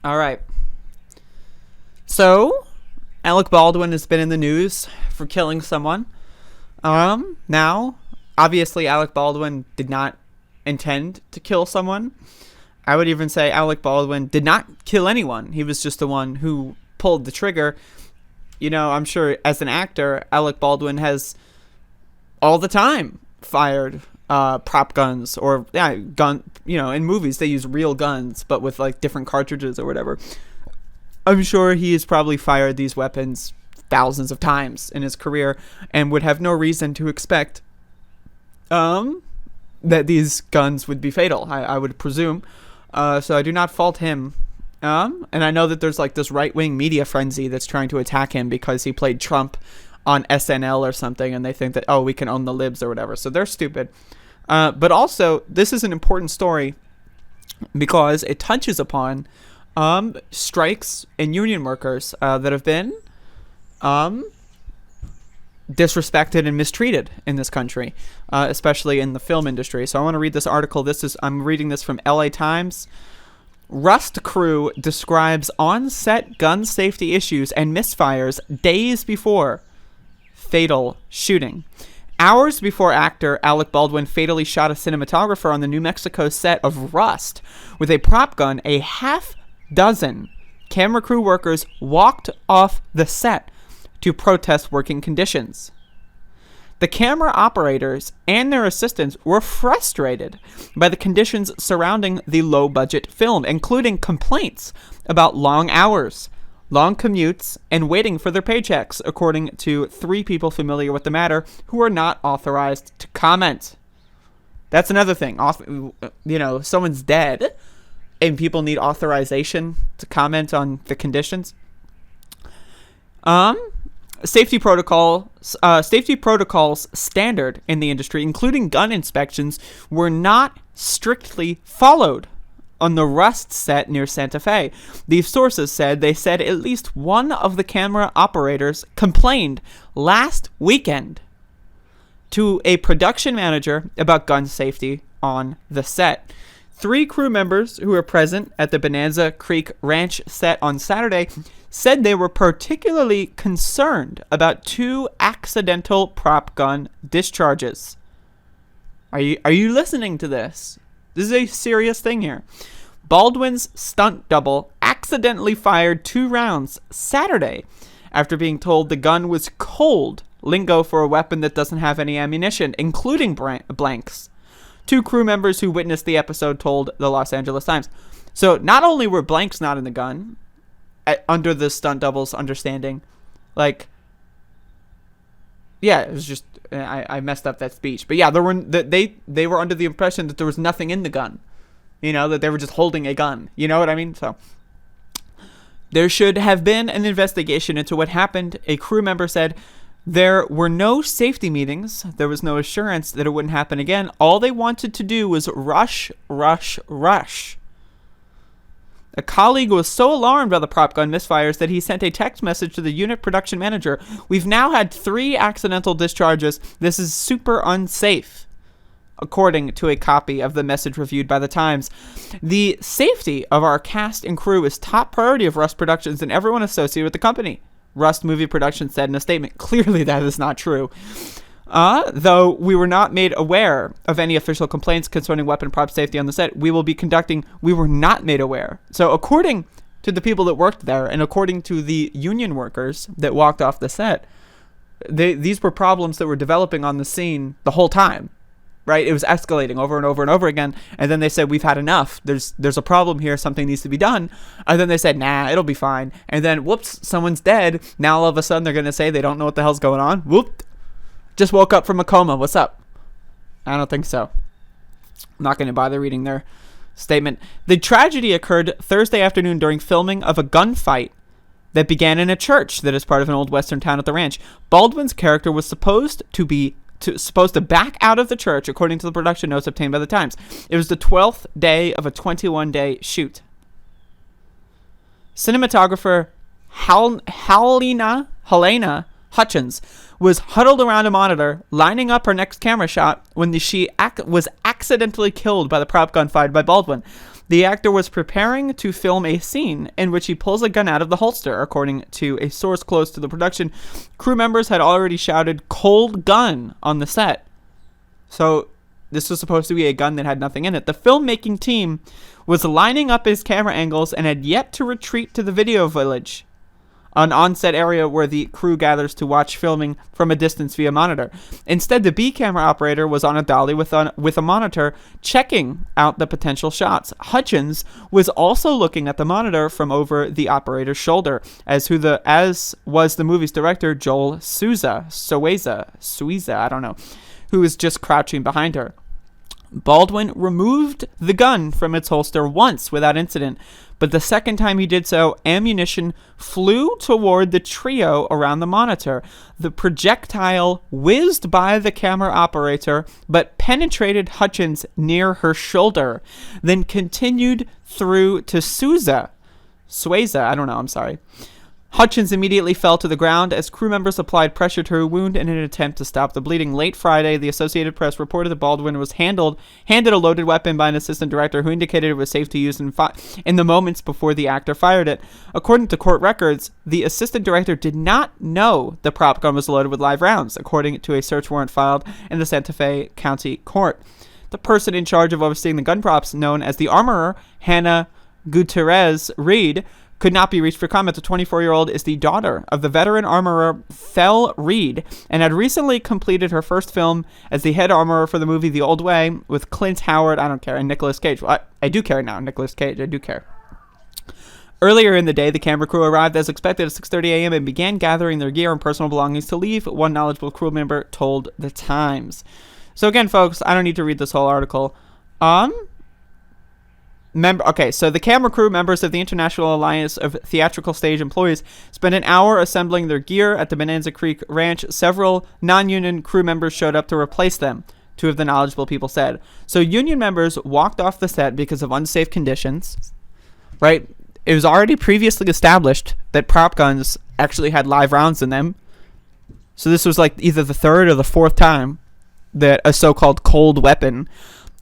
All right. So, Alec Baldwin has been in the news for killing someone. Now, obviously, Alec Baldwin did not intend to kill someone. I would even say Alec Baldwin did not kill anyone. He was just the one who pulled the trigger. You know, I'm sure as an actor, Alec Baldwin has all the time fired prop guns or gun. You know, in movies they use real guns, but with like different cartridges or whatever. I'm sure he has probably fired these weapons thousands of times in his career and would have no reason to expect that these guns would be fatal. I would presume. So I do not fault him. And I know that there's like this right-wing media frenzy that's trying to attack him because he played Trump on SNL or something, and they think that, oh, we can own the libs or whatever. So they're stupid. But also, this is an important story because it touches upon strikes and union workers that have been disrespected and mistreated in this country, especially in the film industry. So I want to read this article. I'm reading this from LA Times. Rust crew describes on-set gun safety issues and misfires days before fatal shooting. Hours before actor Alec Baldwin fatally shot a cinematographer on the New Mexico set of Rust with a prop gun, a half dozen camera crew workers walked off the set to protest working conditions. The camera operators and their assistants were frustrated by the conditions surrounding the low-budget film, including complaints about long hours, long commutes, and waiting for their paychecks, according to 3 people familiar with the matter who are not authorized to comment. That's another thing. You know, someone's dead and people need authorization to comment on the conditions. Safety protocols standard in the industry, including gun inspections, were not strictly followed on the Rust set near Santa Fe. These sources said at least one of the camera operators complained last weekend to a production manager about gun safety on the set. 3 crew members who were present at the Bonanza Creek Ranch set on Saturday said they were particularly concerned about 2 accidental prop gun discharges. Are you listening to this? This is a serious thing here. Baldwin's stunt double accidentally fired 2 rounds Saturday after being told the gun was cold, lingo for a weapon that doesn't have any ammunition, including blanks. 2 crew members who witnessed the episode told the Los Angeles Times. So not only were blanks not in the gun, under the stunt double's understanding, like, yeah, it was just I messed up that speech, but yeah, they were under the impression that there was nothing in the gun, you know, that they were just holding a gun. You know what I mean? So there should have been an investigation into what happened. A crew member said there were no safety meetings. There was no assurance that it wouldn't happen again. All they wanted to do was rush. A colleague was so alarmed by the prop gun misfires that he sent a text message to the unit production manager. We've now had 3 accidental discharges. This is super unsafe, according to a copy of the message reviewed by the Times. The safety of our cast and crew is top priority of Rust Productions and everyone associated with the company, Rust Movie Productions said in a statement. Clearly that is not true. Though we were not made aware of any official complaints concerning weapon prop safety on the set, we were not made aware. So according to the people that worked there and according to the union workers that walked off the set, these were problems that were developing on the scene the whole time, right? It was escalating over and over and over again. And then they said, we've had enough. There's a problem here. Something needs to be done. And then they said, nah, it'll be fine. And then, whoops, someone's dead. Now all of a sudden they're going to say they don't know what the hell's going on. Whoop. Just woke up from a coma. What's up? I don't think so. I'm not going to bother reading their statement. The tragedy occurred Thursday afternoon during filming of a gunfight that began in a church that is part of an old western town at the ranch. Baldwin's character was supposed to back out of the church, according to the production notes obtained by the Times. It was the 12th day of a 21-day shoot. Cinematographer Helena Hutchins was huddled around a monitor, lining up her next camera shot when she was accidentally killed by the prop gun fired by Baldwin. The actor was preparing to film a scene in which he pulls a gun out of the holster, according to a source close to the production. Crew members had already shouted "cold gun" on the set. So this was supposed to be a gun that had nothing in it. The filmmaking team was lining up his camera angles and had yet to retreat to the video village, an on-set area where the crew gathers to watch filming from a distance via monitor. Instead, the B camera operator was on a dolly with a monitor, checking out the potential shots. Hutchins was also looking at the monitor from over the operator's shoulder, as was the movie's director, Joel Souza, I don't know, who was just crouching behind her. Baldwin removed the gun from its holster once without incident, but the second time he did so, ammunition flew toward the trio around the monitor. The projectile whizzed by the camera operator, but penetrated Hutchins near her shoulder, then continued through to Souza, I don't know, I'm sorry. Hutchins immediately fell to the ground as crew members applied pressure to her wound in an attempt to stop the bleeding. Late Friday, the Associated Press reported that Baldwin was handed a loaded weapon by an assistant director who indicated it was safe to use in the moments before the actor fired it. According to court records, the assistant director did not know the prop gun was loaded with live rounds, according to a search warrant filed in the Santa Fe County Court. The person in charge of overseeing the gun props, known as the armorer, Hannah Gutierrez Reed, could not be reached for comment. The 24-year-old is the daughter of the veteran armorer Thel Reed and had recently completed her first film as the head armorer for the movie The Old Way with Clint Howard, I don't care, and Nicolas Cage. Well, I do care now, Nicolas Cage, I do care. Earlier in the day, the camera crew arrived as expected at 6:30 a.m. and began gathering their gear and personal belongings to leave, one knowledgeable crew member told The Times. So again, folks, I don't need to read this whole article. So the camera crew, members of the International Alliance of Theatrical Stage Employees, spent an hour assembling their gear at the Bonanza Creek Ranch. Several non-union crew members showed up to replace them, two of the knowledgeable people said. So union members walked off the set because of unsafe conditions, right? It was already previously established that prop guns actually had live rounds in them. So this was like either the third or the fourth time that a so-called cold weapon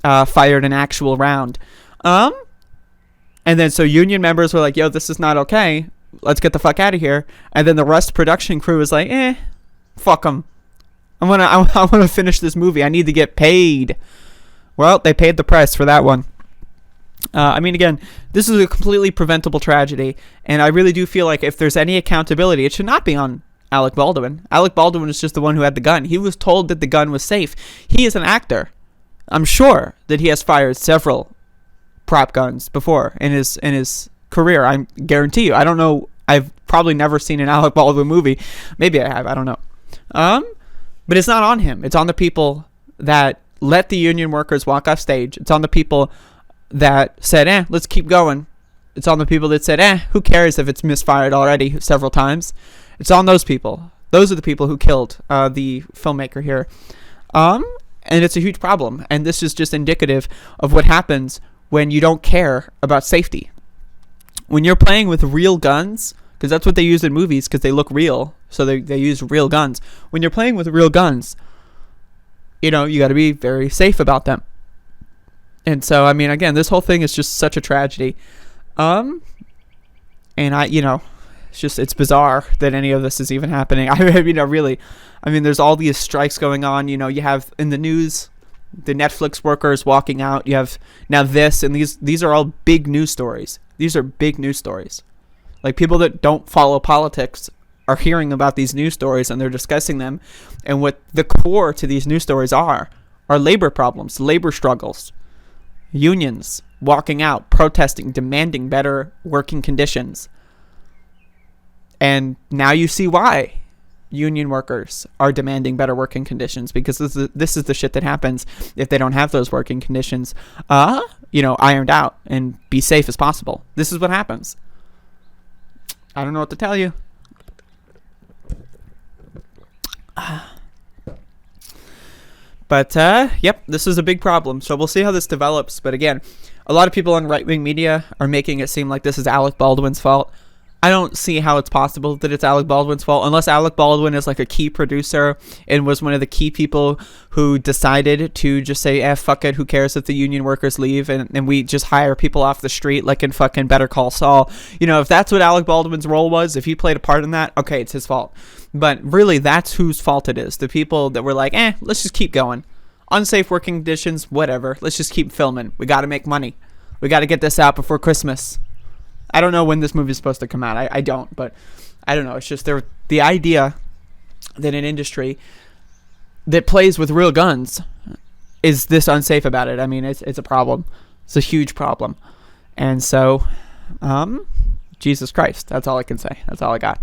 fired an actual round. And then so union members were like, yo, this is not okay. Let's get the fuck out of here. And then the rest production crew was like, fuck them. I want to finish this movie. I need to get paid. Well, they paid the price for that one. Again, this is a completely preventable tragedy. And I really do feel like if there's any accountability, it should not be on Alec Baldwin. Alec Baldwin was just the one who had the gun. He was told that the gun was safe. He is an actor. I'm sure that he has fired several prop guns before in his career. I guarantee you. I don't know. I've probably never seen an Alec Baldwin movie. Maybe I have. I don't know. But it's not on him. It's on the people that let the union workers walk off stage. It's on the people that said, let's keep going. It's on the people that said, who cares if it's misfired already several times. It's on those people. Those are the people who killed the filmmaker here. And it's a huge problem. And this is just indicative of what happens when you don't care about safety. When you're playing with real guns, because that's what they use in movies, because they look real, so they use real guns. When you're playing with real guns, you got to be very safe about them. And so, again, this whole thing is just such a tragedy. And it's bizarre that any of this is even happening. There's all these strikes going on. You have in the news the Netflix workers walking out. You have now this, and these are all big news stories. These are big news stories. Like, people that don't follow politics are hearing about these news stories and they're discussing them. And what the core to these news stories are labor problems, labor struggles, unions walking out, protesting, demanding better working conditions. And now you see why union workers are demanding better working conditions, because this is the shit that happens if they don't have those working conditions ironed out and be safe as possible. This is what happens. I don't know what to tell you. But this is a big problem, so we'll see how this develops. But again, a lot of people on right-wing media are making it seem like this is Alec Baldwin's fault. I don't see how it's possible that it's Alec Baldwin's fault, unless Alec Baldwin is like a key producer and was one of the key people who decided to just say, fuck it, who cares if the union workers leave, and we just hire people off the street like in fucking Better Call Saul. You know, if that's what Alec Baldwin's role was, if he played a part in that, okay, it's his fault. But really, that's whose fault it is. The people that were like, let's just keep going. Unsafe working conditions, whatever. Let's just keep filming. We got to make money. We got to get this out before Christmas. I don't know when this movie is supposed to come out. I don't, but I don't know. It's just the idea that an industry that plays with real guns is this unsafe about it. I mean, it's a problem. It's a huge problem. And so, Jesus Christ. That's all I can say. That's all I got.